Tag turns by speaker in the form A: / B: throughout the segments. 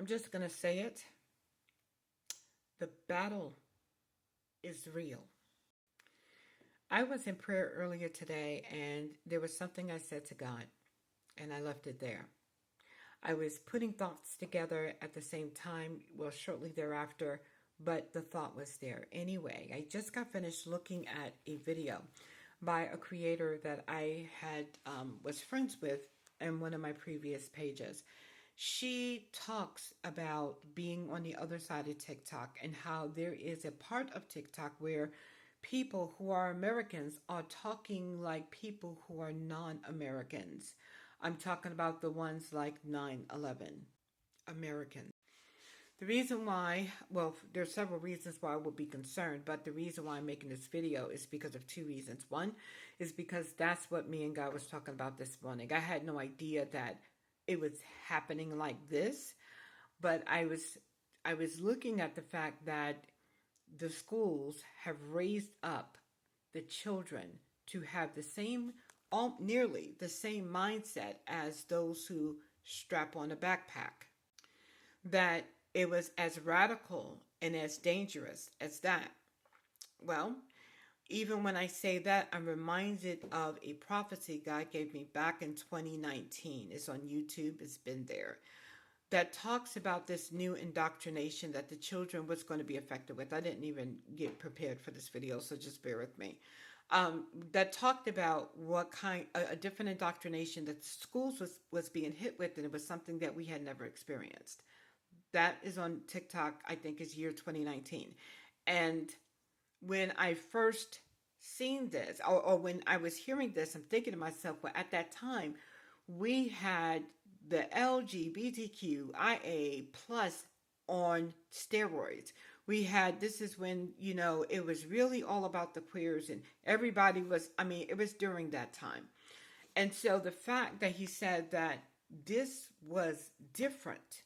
A: I'm just going to say it. The battle is real. I was in prayer earlier today, and there was something I said to God, and I left it there. I was putting thoughts together at the same time, well, shortly thereafter, but the thought was there. Anyway, I just got finished looking at a video by a creator that I had was friends with in one of my previous pages. She talks about being on the other side of TikTok and how there is a part of TikTok where people who are Americans are talking like people who are non Americans. I'm talking about the ones like 9/11 Americans. The reason why, well, there's several reasons why I would be concerned, but the reason why I'm making this video is because of two reasons. One is because that's what me and God was talking about this morning. I had no idea that it was happening like this, but I was looking at the fact that the schools have raised up the children to have the same, all, nearly the same mindset as those who strap on a backpack. That it was as radical and as dangerous as that. Well, even when I say that, I'm reminded of a prophecy God gave me back in 2019. It's on YouTube, it's been there. That talks about this new indoctrination that the children was going to be affected with. I didn't even get prepared for this video, so just bear with me. That talked about what kind a different indoctrination that schools was being hit with, and it was something that we had never experienced. That is on TikTok, I think is year 2019. And when I first seen this, or when I was hearing this, I'm thinking to myself, well, at that time, we had the LGBTQIA plus on steroids. We had, this is when, it was really all about the queers and everybody was, it was during that time. And so the fact that he said that this was different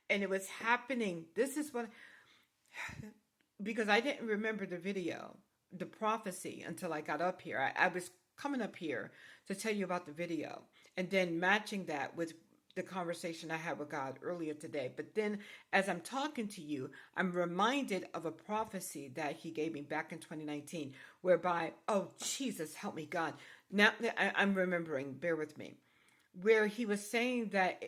A: and it was happening, this is what, because I didn't remember the video, the prophecy until I got up here. I was coming up here to tell you about the video and then matching that with the conversation I had with God earlier today. But then as I'm talking to you, I'm reminded of a prophecy that he gave me back in 2019, whereby, oh, Jesus, help me, God. Now I'm remembering, bear with me, where he was saying that,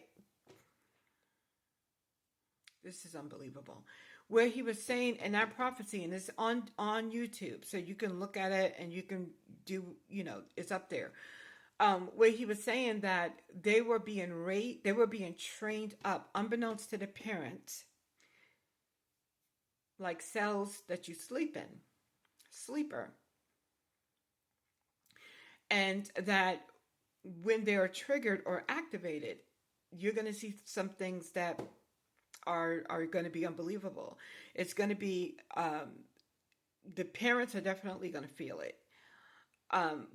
A: this is unbelievable, where he was saying in that prophecy, and it's on YouTube, so you can look at it and you can do, it's up there. Where he was saying that they were being they were being trained up, unbeknownst to the parents, like cells that you sleep in, sleeper, and that when they are triggered or activated, you're going to see some things that are going to be unbelievable. It's going to be the parents are definitely going to feel it,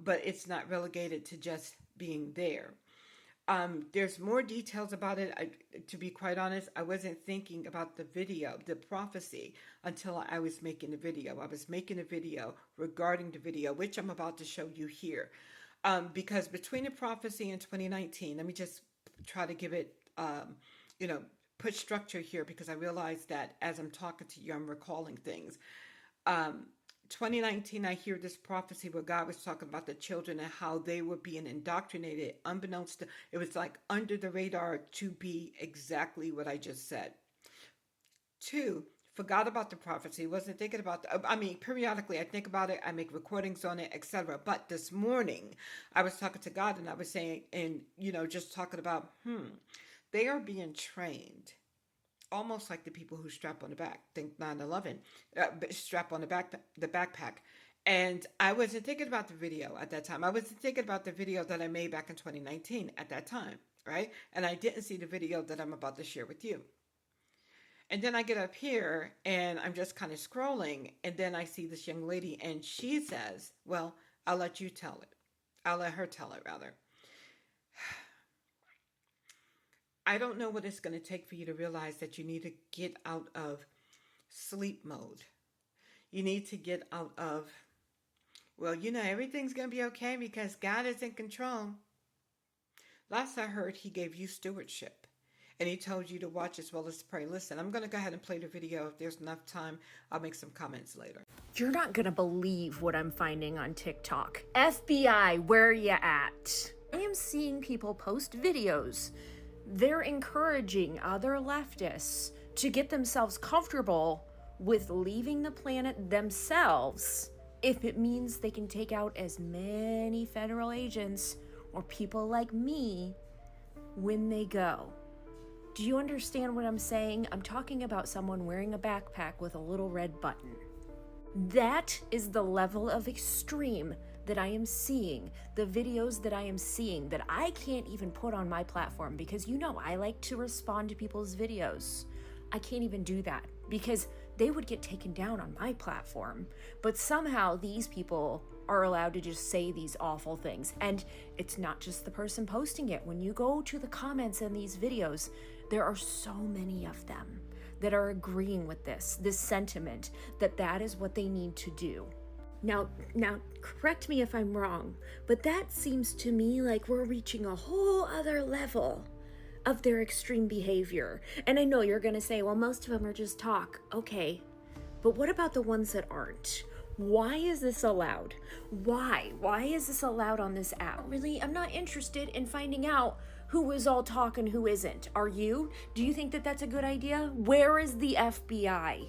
A: but it's not relegated to just being there. There's more details about it. To be quite honest, I wasn't thinking about the video, the prophecy, until I was making the video. I was making a video regarding the video, which I'm about to show you here. Because between the prophecy and 2019, let me just try to give it, you know, put structure here because I realize that as I'm talking to you, I'm recalling things. Um, 2019, I hear this prophecy where God was talking about the children and how they were being indoctrinated, unbeknownst to, it was like under the radar to be exactly what I just said. Two, forgot about the prophecy, wasn't thinking about periodically I think about it, I make recordings on it, etc. But this morning I was talking to God and I was saying, and just talking about, they are being trained almost like the people who strap on the back, think 9/11, strap on the backpack. And I wasn't thinking about the video at that time. I wasn't thinking about the video that I made back in 2019 at that time, right? And I didn't see the video that I'm about to share with you. And then I get up here and I'm just kind of scrolling. And then I see this young lady and she says, well, I'll let you tell it. I'll let her tell it rather. I don't know what it's going to take for you to realize that you need to get out of sleep mode. You need to get out of, well, everything's going to be okay because God is in control. Last I heard, he gave you stewardship. And he told you to watch as well as pray. Listen, I'm going to go ahead and play the video. If there's enough time, I'll make some comments later.
B: You're not gonna believe what I'm finding on TikTok. FBI, where ya at? I am seeing people post videos. They're encouraging other leftists to get themselves comfortable with leaving the planet themselves if it means they can take out as many federal agents or people like me when they go. Do you understand what I'm saying? I'm talking about someone wearing a backpack with a little red button. That is the level of extreme that I am seeing, the videos that I am seeing that I can't even put on my platform because I like to respond to people's videos. I can't even do that because they would get taken down on my platform. But somehow these people are allowed to just say these awful things. And it's not just the person posting it. When you go to the comments in these videos, there are so many of them that are agreeing with this sentiment that is what they need to do. Now, correct me if I'm wrong, but that seems to me like we're reaching a whole other level of their extreme behavior. And I know you're gonna say, well, most of them are just talk. Okay, but what about the ones that aren't? Why is this allowed? Why? Why is this allowed on this app? Really, I'm not interested in finding out who is all talk and who isn't. Are you? Do you think that that's a good idea? Where is the FBI?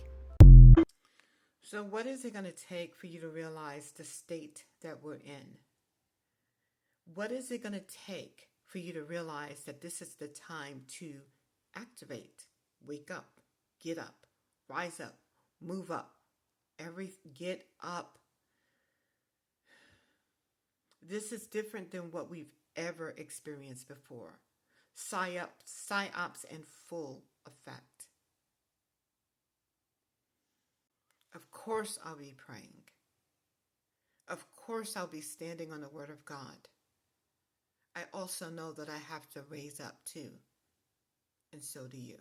A: So what is it going to take for you to realize the state that we're in? What is it going to take for you to realize that this is the time to activate, wake up, get up, rise up, move up, get up? This is different than what we've ever experienced before. Psyops in full effect. Of course I'll be praying. Of course I'll be standing on the Word of God. I also know that I have to raise up too. And so do you.